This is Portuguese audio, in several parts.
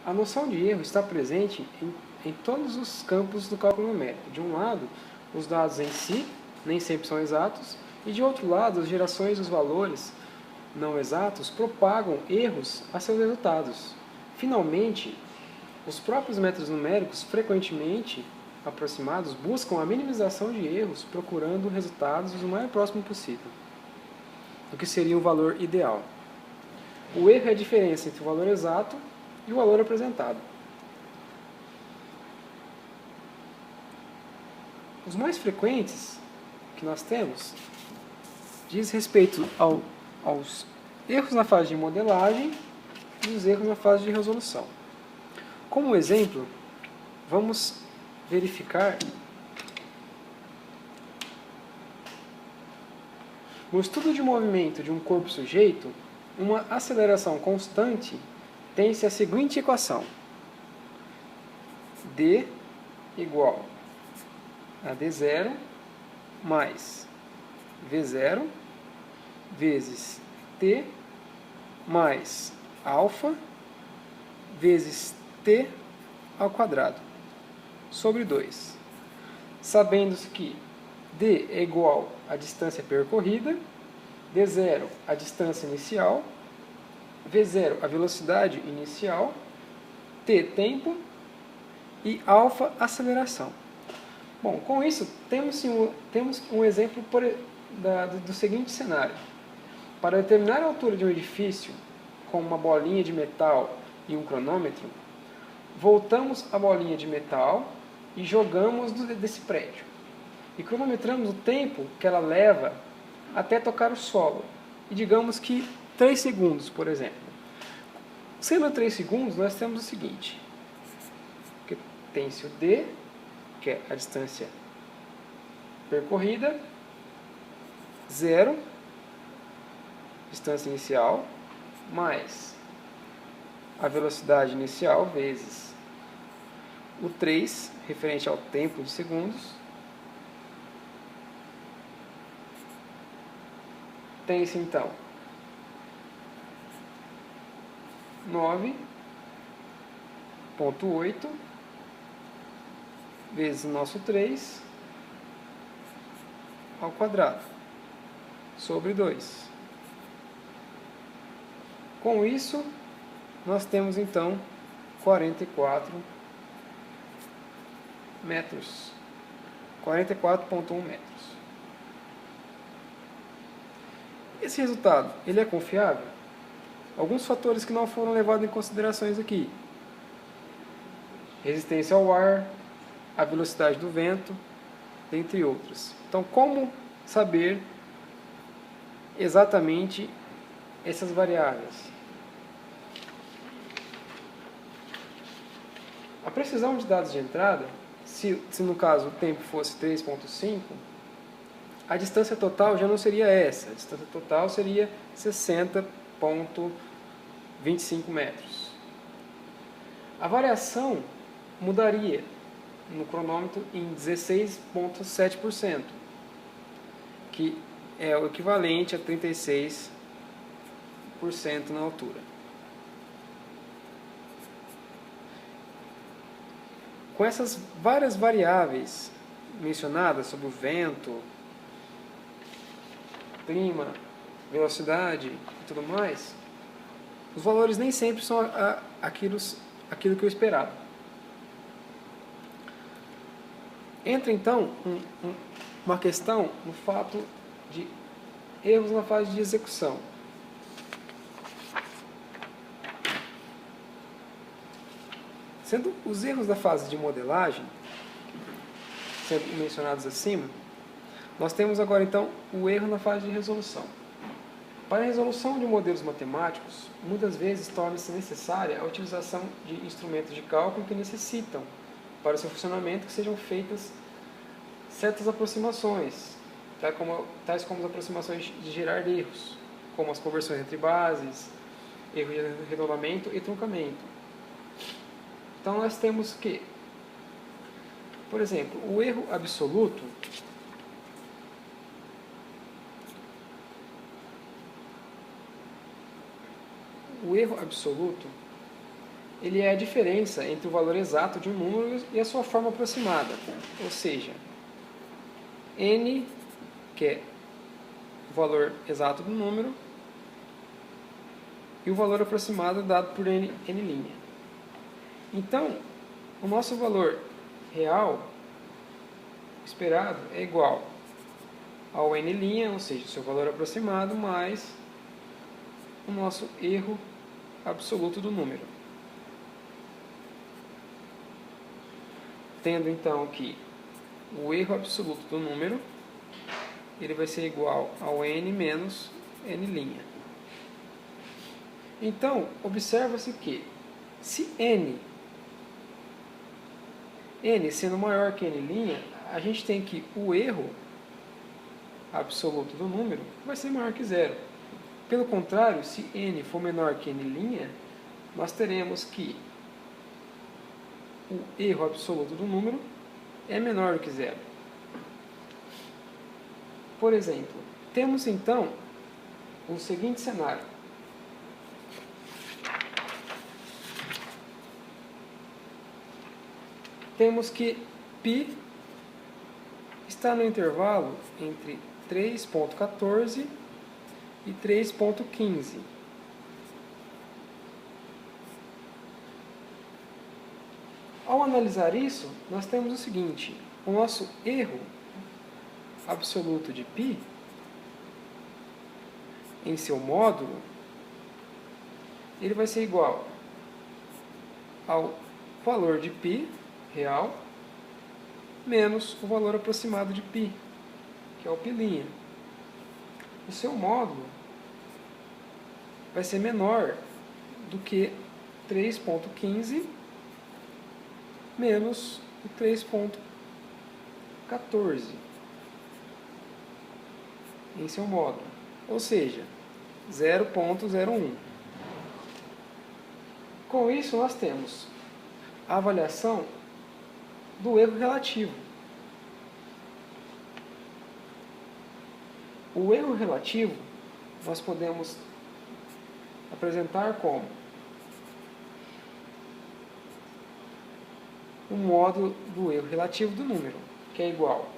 A noção de erro está presente em todos os campos do cálculo numérico. De um lado, os dados em si, nem sempre são exatos, e de outro lado, as gerações dos valores não exatos propagam erros a seus resultados. Finalmente, os próprios métodos numéricos, frequentemente aproximados, buscam a minimização de erros, procurando resultados o mais próximo possível do que seria o valor ideal. O erro é a diferença entre o valor exato e o valor apresentado. Os mais frequentes que nós temos diz respeito aos erros na fase de modelagem e os erros na fase de resolução. Como exemplo, vamos verificar no estudo de movimento de um corpo sujeito, uma aceleração constante tem-se a seguinte equação: d igual a d0 mais v0 vezes t mais alfa vezes t ao quadrado sobre 2. Sabendo-se que d é igual à distância percorrida, d0 a distância inicial, v0 a velocidade inicial, t tempo e alfa aceleração. Bom, com isso temos um exemplo do seguinte cenário. Para determinar a altura de um edifício com uma bolinha de metal e um cronômetro, voltamos a bolinha de metal e jogamos desse prédio. E cronometramos o tempo que ela leva até tocar o solo. E digamos que 3 segundos, por exemplo. Sendo 3 segundos, nós temos o seguinte. Que tem-se o d, que é a distância percorrida, 0, distância inicial, mais a velocidade inicial vezes o 3, referente ao tempo de segundos. Tem-se então 9,8 vezes o nosso 3 ao quadrado sobre 2. Com isso, nós temos então 44 metros, 44,1 metros. Esse resultado, ele é confiável? Alguns fatores que não foram levados em considerações aqui: resistência ao ar, a velocidade do vento, dentre outros. Então, como saber exatamente essas variáveis? A precisão de dados de entrada, se no caso o tempo fosse 3,5, a distância total já não seria essa. A distância total seria 60,25 metros. A variação mudaria no cronômetro em 16,7%, que é o equivalente a 36% na altura. Com essas várias variáveis mencionadas sobre o vento, clima, velocidade e tudo mais, os valores nem sempre são aquilo que eu esperava. Entra então uma questão no fato de erros na fase de execução. Sendo os erros da fase de modelagem, sendo mencionados acima, nós temos agora então o erro na fase de resolução. Para a resolução de modelos matemáticos, muitas vezes torna-se necessária a utilização de instrumentos de cálculo que necessitam, para o seu funcionamento, que sejam feitas certas aproximações, tais como as aproximações de gerar erros, como as conversões entre bases, erro de arredondamento e truncamento. Então nós temos que, por exemplo, o erro absoluto ele é a diferença entre o valor exato de um número e a sua forma aproximada. Ou seja, n, que é o valor exato do número, e o valor aproximado dado por n'. Então, o nosso valor real esperado é igual ao n', ou seja, o seu valor aproximado, mais o nosso erro absoluto do número. Tendo então que o erro absoluto do número ele vai ser igual ao n menos n'. Então, observa-se que se n sendo maior que n', a gente tem que o erro absoluto do número vai ser maior que zero. Pelo contrário, se n for menor que n', nós teremos que o erro absoluto do número é menor do que zero. Por exemplo, temos então o seguinte cenário. Temos que π está no intervalo entre 3,14 e 3,15. Ao analisar isso, nós temos o seguinte: o nosso erro absoluto de π em seu módulo, ele vai ser igual ao valor de π real menos o valor aproximado de π, que é o π'. O seu módulo vai ser menor do que 3,15 menos o 3,14 em seu módulo, ou seja, 0,01. Com isso, nós temos a avaliação do erro relativo. O erro relativo nós podemos apresentar como o módulo do erro relativo do número, que é igual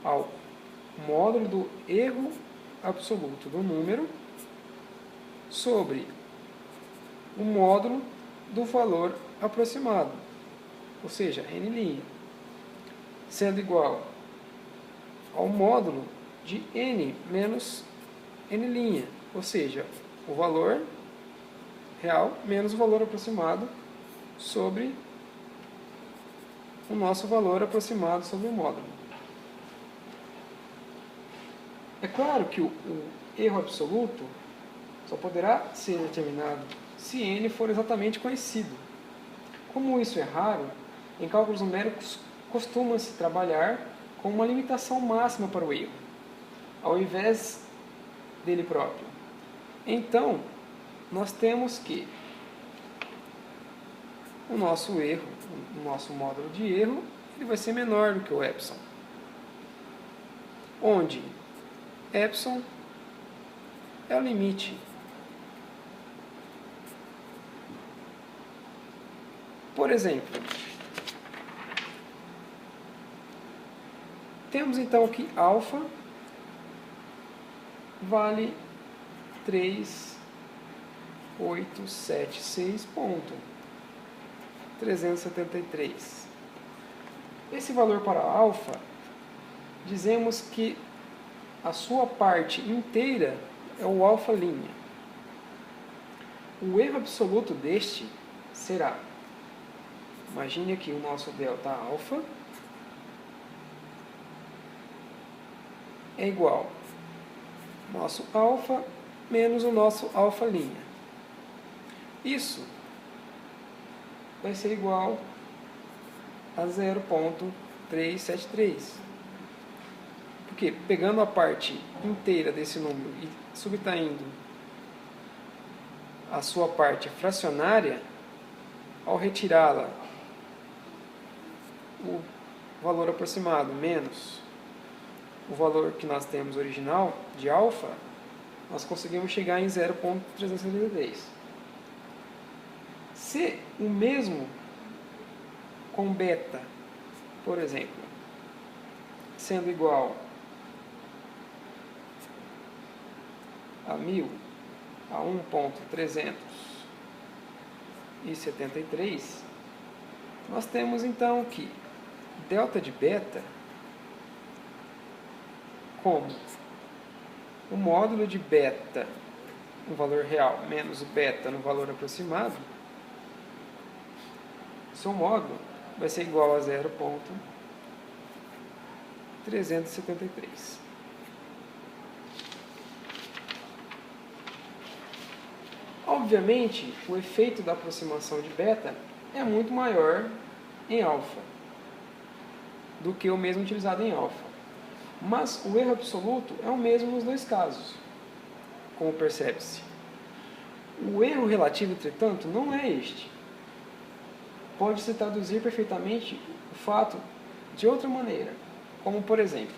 ao módulo do erro absoluto do número sobre o módulo do valor aproximado, ou seja, n', sendo igual ao módulo de n menos n', ou seja, o valor real menos o valor aproximado sobre o nosso valor aproximado sobre o módulo. É claro que o erro absoluto só poderá ser determinado se n for exatamente conhecido. Como isso é raro, em cálculos numéricos costuma-se trabalhar com uma limitação máxima para o erro, ao invés dele próprio. Então, nós temos que o nosso erro, o nosso módulo de erro, ele vai ser menor do que o epsilon, onde epsilon é o limite. Por exemplo, temos então que alfa vale 3,876,373. Esse valor para alfa, dizemos que a sua parte inteira é o alfa'. O erro absoluto deste será, imagine aqui o nosso delta alfa é igual ao nosso alfa menos o nosso alfa'. Isso vai ser igual a 0,373. Porque pegando a parte inteira desse número e subtraindo a sua parte fracionária, ao retirá-la, o valor aproximado menos o valor que nós temos original de alfa, nós conseguimos chegar em 0,373. Se o mesmo com beta, por exemplo, sendo igual a 1000 a 1.373, nós temos então que delta de beta como o módulo de beta no valor real menos o beta no valor aproximado, seu módulo vai ser igual a 0.373. Obviamente, o efeito da aproximação de beta é muito maior em alfa do que o mesmo utilizado em alfa. Mas o erro absoluto é o mesmo nos dois casos, como percebe-se. O erro relativo, entretanto, não é este. Pode-se traduzir perfeitamente o fato de outra maneira, como por exemplo,